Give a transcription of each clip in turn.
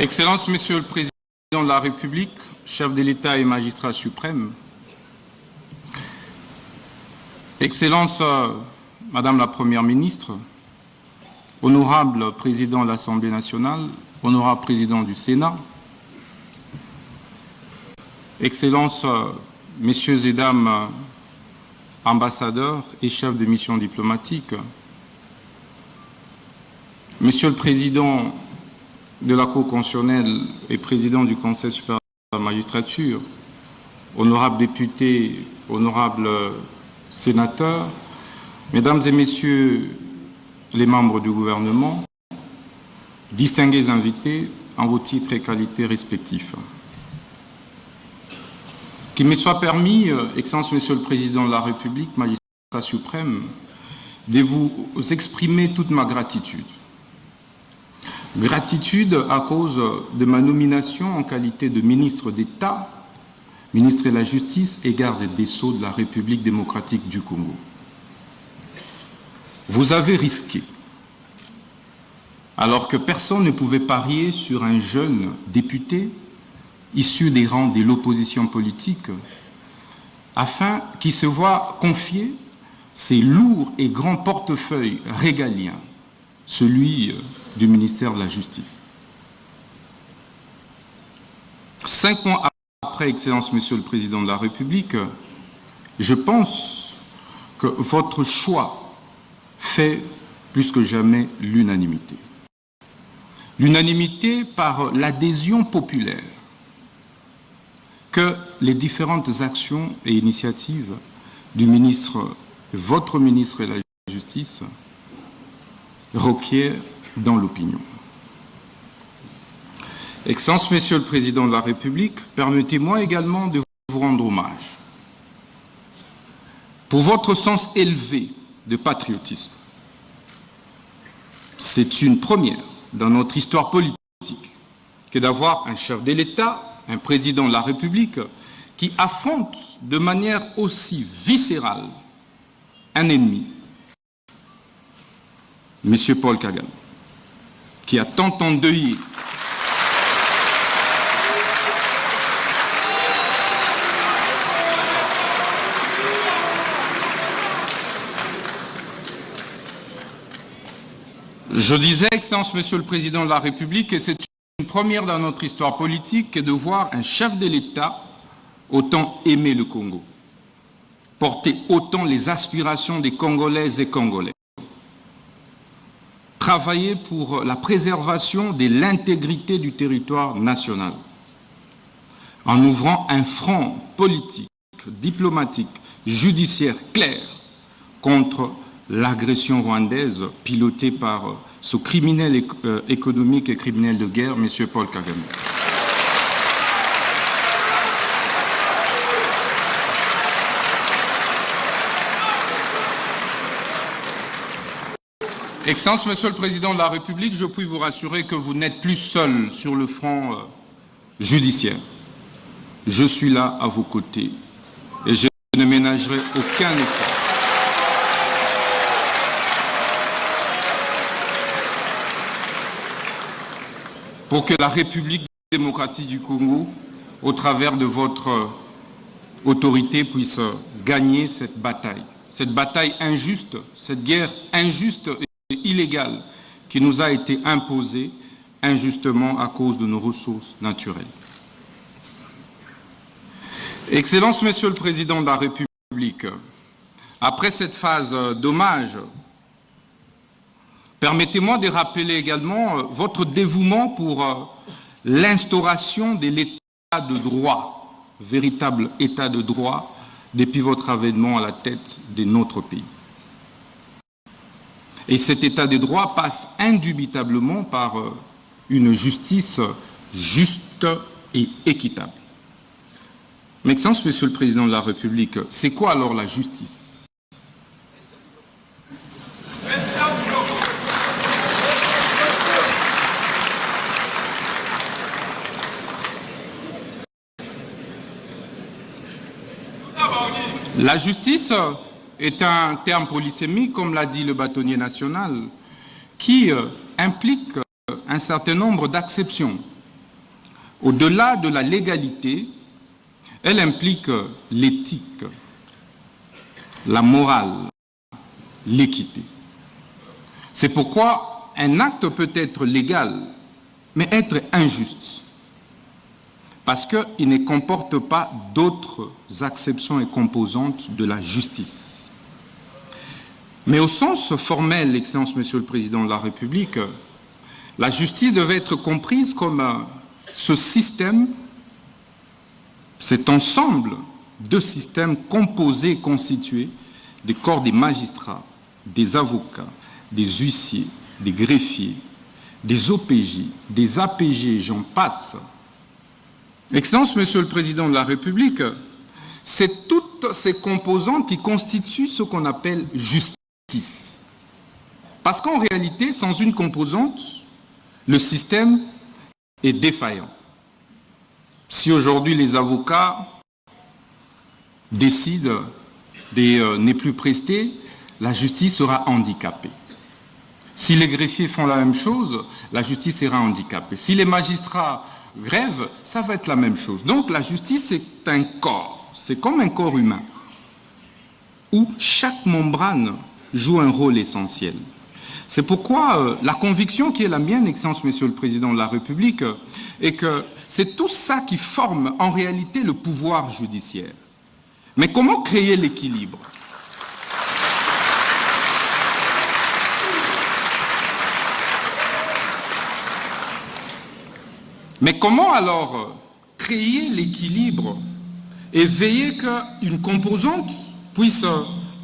Excellences, Monsieur le Président de la République, chef de l'État et magistrat suprême, Excellences, Madame la Première ministre, honorable Président de l'Assemblée nationale, honorable Président du Sénat, Excellences, Messieurs et Dames ambassadeurs et chefs de mission diplomatique, Monsieur le Président de la Cour constitutionnelle et Président du Conseil supérieur de la magistrature, honorables députés, honorables sénateurs, Mesdames et Messieurs les membres du gouvernement, distingués invités en vos titres et qualités respectifs. Qu'il me soit permis, Excellence Monsieur le Président de la République, magistrat suprême, de vous exprimer toute ma gratitude. Gratitude à cause de ma nomination en qualité de ministre d'État, ministre de la Justice et garde des Sceaux de la République démocratique du Congo. Vous avez risqué, alors que personne ne pouvait parier sur un jeune député issu des rangs de l'opposition politique, afin qu'il se voie confier ces lourds et grands portefeuilles régaliens, celui du ministère de la Justice. 5 mois après, Excellence Monsieur le Président de la République, je pense que votre choix fait plus que jamais l'unanimité. L'unanimité par l'adhésion populaire que les différentes actions et initiatives du ministre, votre ministre de la Justice, requièrent dans l'opinion. Excellence, Monsieur le Président de la République, permettez-moi également de vous rendre hommage pour votre sens élevé de patriotisme. C'est une première dans notre histoire politique que d'avoir un chef de l'État, un président de la République, qui affronte de manière aussi viscérale un ennemi, M. Paul Kagame, qui a tant endeuillé Je disais, Excellence Monsieur le Président de la République, que c'est une première dans notre histoire politique que de voir un chef de l'État autant aimer le Congo, porter autant les aspirations des Congolaises et Congolais, travailler pour la préservation de l'intégrité du territoire national, en ouvrant un front politique, diplomatique, judiciaire clair contre l'agression rwandaise pilotée par ce criminel économique et criminel de guerre, M. Paul Kagame. Excellence, Monsieur le Président de la République, je puis vous rassurer que vous n'êtes plus seul sur le front judiciaire. Je suis là à vos côtés et je ne ménagerai aucun effort pour que la République démocratique du Congo, au travers de votre autorité, puisse gagner cette bataille injuste, cette guerre injuste et illégale qui nous a été imposée injustement à cause de nos ressources naturelles. Excellence, Monsieur le Président de la République, après cette phase d'hommage, permettez-moi de rappeler également votre dévouement pour l'instauration de l'état de droit, véritable état de droit, depuis votre avènement à la tête de notre pays. Et cet état de droit passe indubitablement par une justice juste et équitable. Mais Excellence, Monsieur le Président de la République, c'est quoi alors la justice ? La justice est un terme polysémique, comme l'a dit le bâtonnier national, qui implique un certain nombre d'acceptions Au-delà de la légalité, elle implique l'éthique, la morale, l'équité. C'est pourquoi un acte peut être légal, mais être injuste, parce qu'il ne comporte pas d'autres acceptions et composantes de la justice. Mais au sens formel, Excellence Monsieur le Président de la République, la justice devait être comprise comme ce système, cet ensemble de systèmes composés et constitués des corps des magistrats, des avocats, des huissiers, des greffiers, des OPJ, des APG, j'en passe. Excellence, Monsieur le Président de la République, c'est toutes ces composantes qui constituent ce qu'on appelle justice. Parce qu'en réalité, sans une composante, le système est défaillant. Si aujourd'hui les avocats décident de ne plus prester, la justice sera handicapée. Si les greffiers font la même chose, la justice sera handicapée. Si les magistrats grèvent, ça va être la même chose. Donc la justice est un corps, c'est comme un corps humain, où chaque membrane joue un rôle essentiel. C'est pourquoi la conviction qui est la mienne, Excellence Monsieur le Président de la République, est que c'est tout ça qui forme en réalité le pouvoir judiciaire. Mais comment créer l'équilibre ? Mais comment alors créer l'équilibre et veiller qu'une composante puisse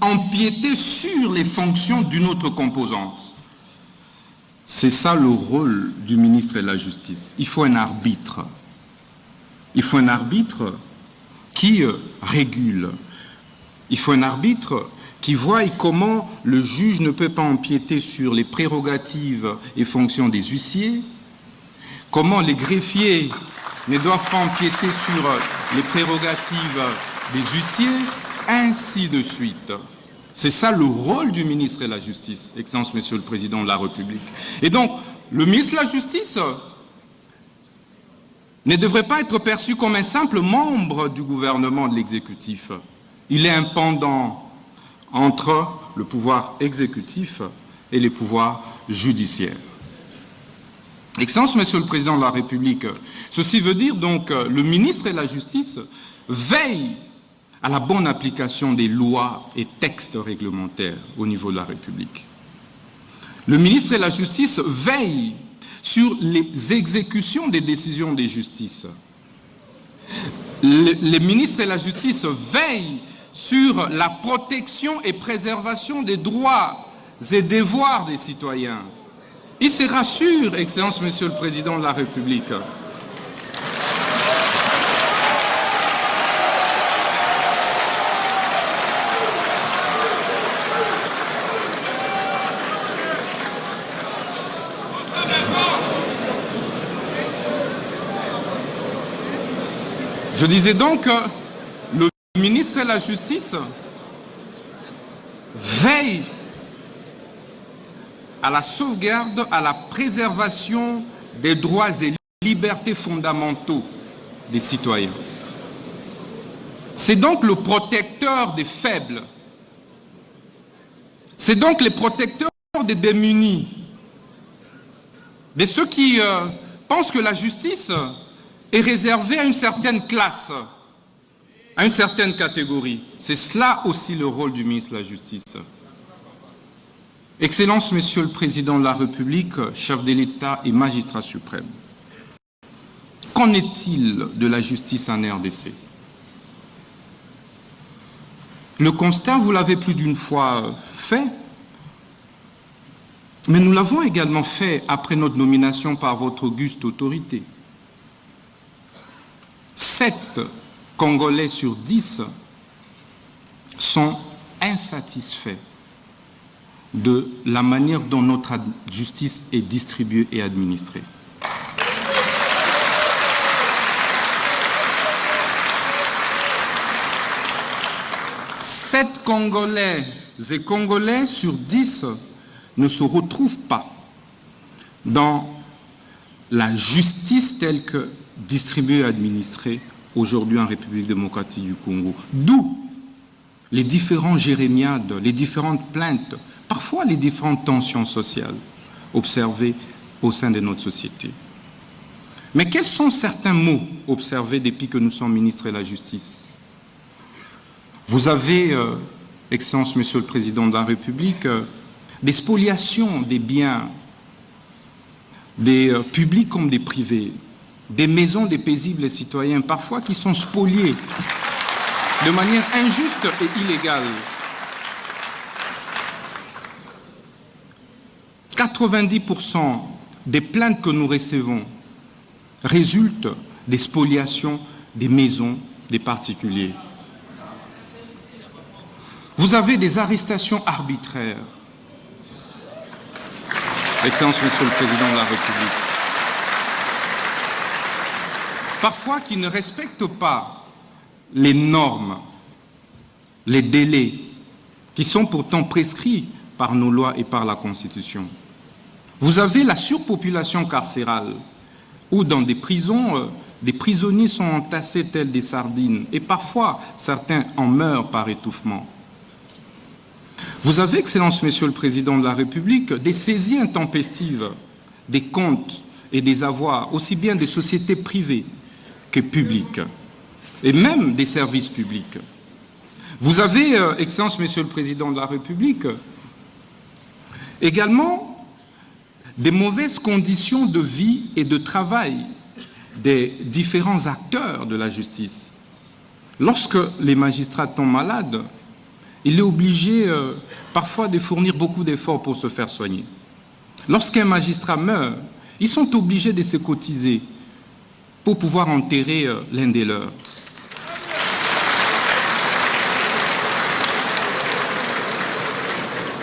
empiéter sur les fonctions d'une autre composante? C'est ça le rôle du ministre de la Justice. Il faut un arbitre. Il faut un arbitre qui régule. Il faut un arbitre qui voit comment le juge ne peut pas empiéter sur les prérogatives et fonctions des huissiers, comment les greffiers ne doivent pas empiéter sur les prérogatives des huissiers, ainsi de suite. C'est ça le rôle du ministre de la Justice, Excellence Monsieur le Président de la République. Et donc, le ministre de la Justice ne devrait pas être perçu comme un simple membre du gouvernement de l'exécutif. Il est un pendant entre le pouvoir exécutif et les pouvoirs judiciaires. Excellence Monsieur le Président de la République, ceci veut dire donc que le ministre de la Justice veille à la bonne application des lois et textes réglementaires au niveau de la République. Le ministre de la Justice veille sur les exécutions des décisions des justices. Les ministres de la Justice veillent sur la protection et préservation des droits et devoirs des citoyens. Il se rassure, Excellence Monsieur le Président de la République. Je disais donc que le ministre de la Justice veille à la sauvegarde, à la préservation des droits et libertés fondamentaux des citoyens. C'est donc le protecteur des faibles. C'est donc le protecteur des démunis, de ceux qui pensent que la justice est réservée à une certaine classe, à une certaine catégorie. C'est cela aussi le rôle du ministre de la Justice. Excellence, Monsieur le Président de la République, chef de l'État et magistrat suprême, qu'en est-il de la justice en RDC? Le constat, vous l'avez plus d'une fois fait, mais nous l'avons également fait après notre nomination par votre auguste autorité. 7 Congolais sur 10 sont insatisfaits de la manière dont notre justice est distribuée et administrée. Sept Congolais et Congolais sur 10 ne se retrouvent pas dans la justice telle que distribués et administrés aujourd'hui en République démocratique du Congo. D'où les différents jérémiades, les différentes plaintes, parfois les différentes tensions sociales observées au sein de notre société. Mais quels sont certains mots observés depuis que nous sommes ministres de la Justice? Vous avez, Excellence, Monsieur le Président de la République, des spoliations des biens, des publics comme des privés, des maisons des paisibles citoyens, parfois qui sont spoliées de manière injuste et illégale. 90% des plaintes que nous recevons résultent des spoliations des maisons des particuliers. Vous avez des arrestations arbitraires. Excellence, Monsieur le Président de la République. Parfois qui ne respectent pas les normes, les délais, qui sont pourtant prescrits par nos lois et par la Constitution. Vous avez la surpopulation carcérale, où dans des prisons, des prisonniers sont entassés tels des sardines, et parfois certains en meurent par étouffement. Vous avez, Excellence, Monsieur le Président de la République, des saisies intempestives des comptes et des avoirs, aussi bien des sociétés privées que publiques, et même des services publics. Vous avez, Excellence, Monsieur le Président de la République, également des mauvaises conditions de vie et de travail des différents acteurs de la justice. Lorsque les magistrats tombent malades, il est obligé parfois de fournir beaucoup d'efforts pour se faire soigner. Lorsqu'un magistrat meurt, ils sont obligés de se cotiser pour pouvoir enterrer l'un des leurs.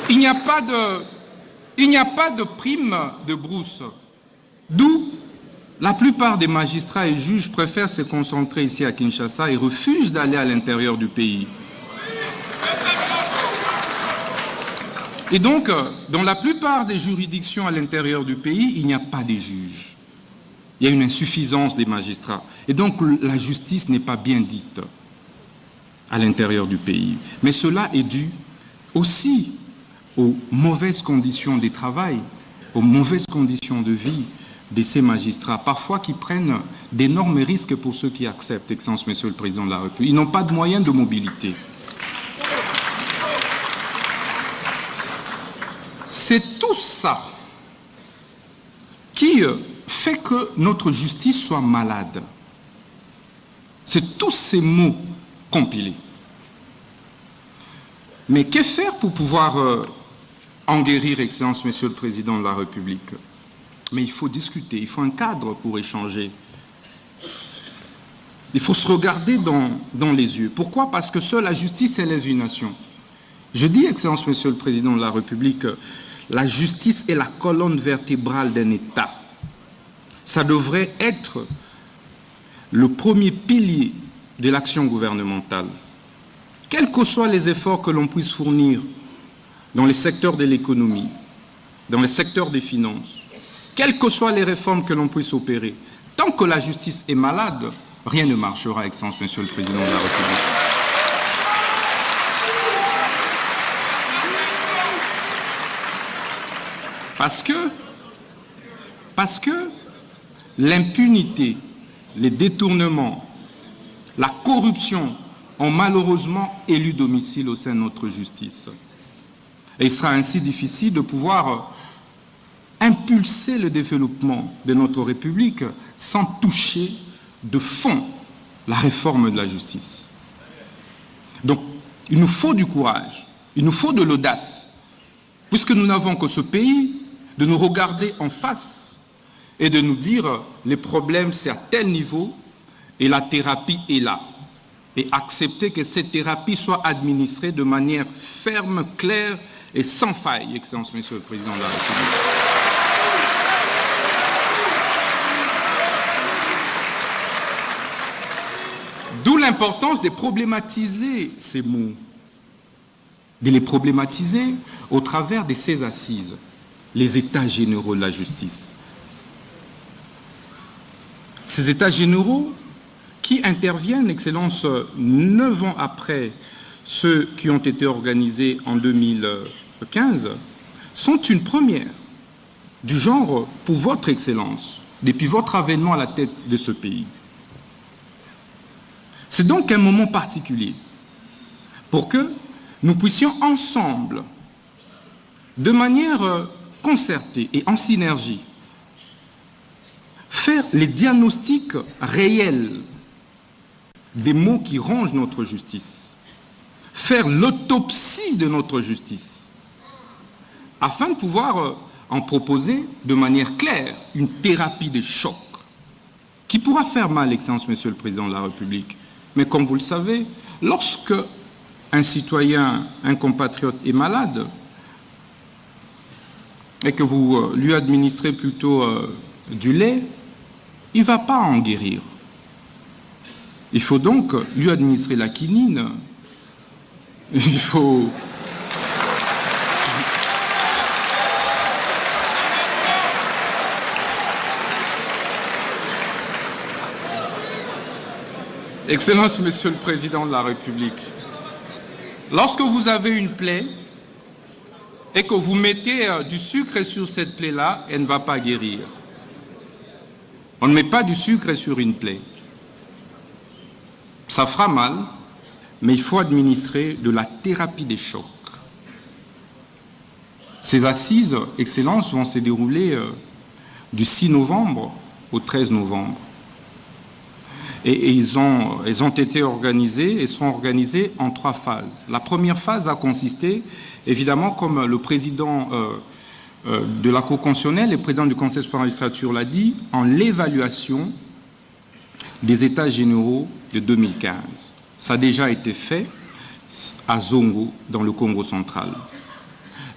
Il n'y a pas de prime de brousse, d'où la plupart des magistrats et juges préfèrent se concentrer ici à Kinshasa et refusent d'aller à l'intérieur du pays. Et donc, dans la plupart des juridictions à l'intérieur du pays, il n'y a pas de juges. Il y a une insuffisance des magistrats. Et donc, la justice n'est pas bien dite à l'intérieur du pays. Mais cela est dû aussi aux mauvaises conditions de travail, aux mauvaises conditions de vie de ces magistrats, parfois qui prennent d'énormes risques pour ceux qui acceptent, Excellence, Monsieur le Président de la République. Ils n'ont pas de moyens de mobilité. C'est tout ça qui fait que notre justice soit malade. C'est tous ces mots compilés. Mais que faire pour pouvoir en guérir, Excellence, Monsieur le Président de la République? Mais il faut discuter, il faut un cadre pour échanger. Il faut se regarder dans les yeux. Pourquoi? Parce que seule la justice élève une nation. Je dis, Excellence, Monsieur le Président de la République, la justice est la colonne vertébrale d'un État. Ça devrait être le premier pilier de l'action gouvernementale. Quels que soient les efforts que l'on puisse fournir dans les secteurs de l'économie, dans les secteurs des finances, quelles que soient les réformes que l'on puisse opérer, tant que la justice est malade, rien ne marchera, Excellence, Monsieur le Président de la République. Parce que l'impunité, les détournements, la corruption ont malheureusement élu domicile au sein de notre justice. Et il sera ainsi difficile de pouvoir impulser le développement de notre République sans toucher de fond la réforme de la justice. Donc, il nous faut du courage, il nous faut de l'audace, puisque nous n'avons que ce pays, de nous regarder en face et de nous dire les problèmes c'est à tel niveau et la thérapie est là. Et accepter que cette thérapie soit administrée de manière ferme, claire et sans faille, Excellence, Monsieur le Président de la République. D'où l'importance de problématiser ces mots, de les problématiser au travers de ces assises, les états généraux de la justice. Ces États généraux qui interviennent, Excellence, 9 ans après ceux qui ont été organisés en 2015, sont une première du genre pour votre Excellence, depuis votre avènement à la tête de ce pays. C'est donc un moment particulier pour que nous puissions ensemble, de manière concertée et en synergie, faire les diagnostics réels des maux qui rongent notre justice, faire l'autopsie de notre justice, afin de pouvoir en proposer de manière claire une thérapie de choc qui pourra faire mal, Excellence, Monsieur le Président de la République. Mais comme vous le savez, lorsque un citoyen, un compatriote est malade et que vous lui administrez plutôt du lait, il ne va pas en guérir. Il faut donc lui administrer la quinine. Il faut... Excellence, Monsieur le Président de la République, lorsque vous avez une plaie et que vous mettez du sucre sur cette plaie-là, elle ne va pas guérir. On ne met pas du sucre sur une plaie. Ça fera mal, mais il faut administrer de la thérapie des chocs. Ces assises, Excellence, vont se dérouler du 6 novembre au 13 novembre. Et elles ont été organisées et sont organisées en 3 phases. La première phase a consisté, évidemment, comme le président de la Cour constitutionnelle et le président du Conseil supérieur de la magistrature l'a dit, en l'évaluation des États généraux de 2015. Ça a déjà été fait à Zongo, dans le Congo central.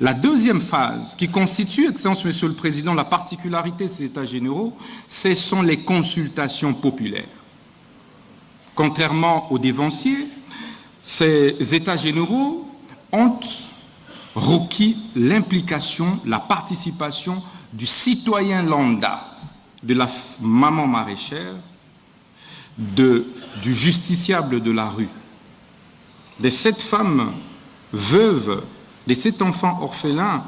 La deuxième phase, qui constitue, Excellence, Monsieur le Président, la particularité de ces États généraux, ce sont les consultations populaires. Contrairement aux dévanciers, ces États généraux ont requis l'implication, la participation du citoyen lambda, de la maman maraîchère, du justiciable de la rue, des 7 femmes veuves, des 7 enfants orphelins